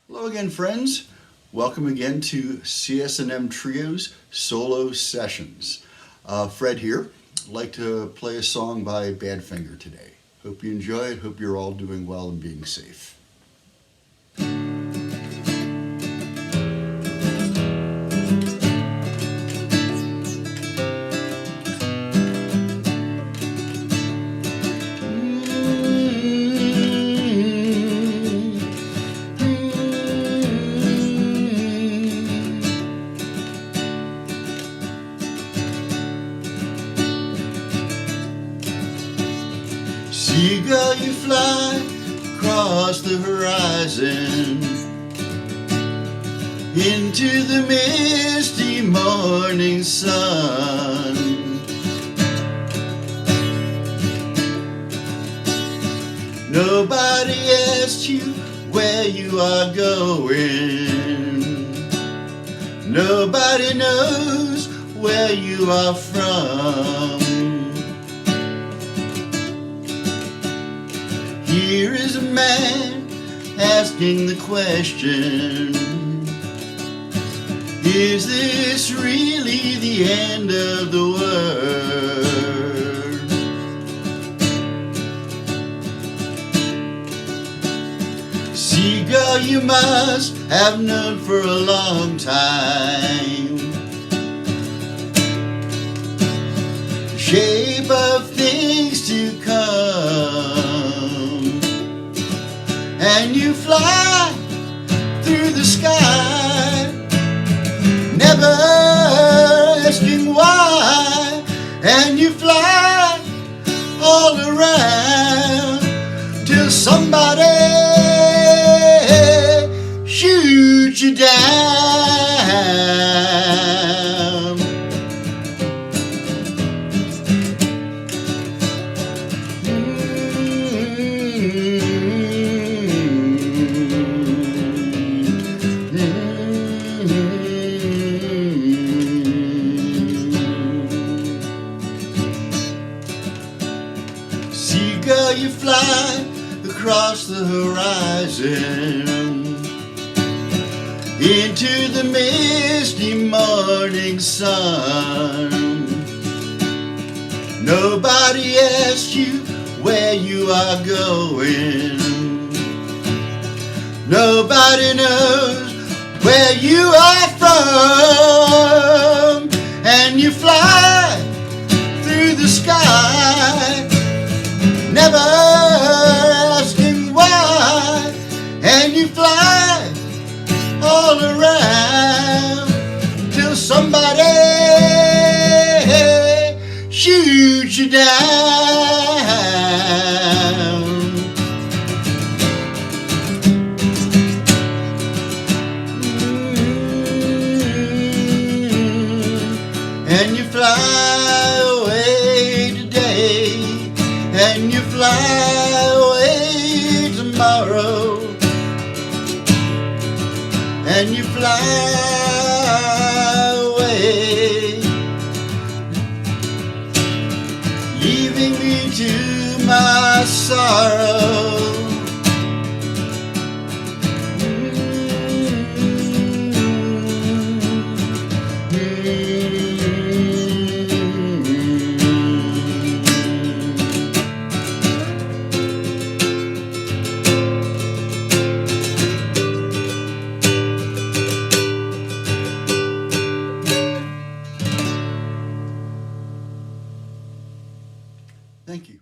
Hello again, friends. Welcome again to CSM Trio's Solo Sessions. Fred here. I'd like to play a song by Badfinger today. Hope you enjoy it. Hope you're all doing well and being safe. Seagull, you fly across the horizon into the misty morning sun. Nobody asked you where you are going. Nobody knows where you are from. Here is a man asking the question, is this really the end of the world? Seagull, you must have known for a long time the shape of things to come. And you fly through the sky, never asking why. And you fly all around till somebody shoots you down. Seagull, you fly across the horizon into the misty morning sun. Nobody asks you where you are going. Nobody knows where you are from. And you fly through the sky, never asking why. And you fly all around till somebody shoots you down. And you fly away today, and you fly away tomorrow, and you fly away, leaving me to my sorrow. Thank you.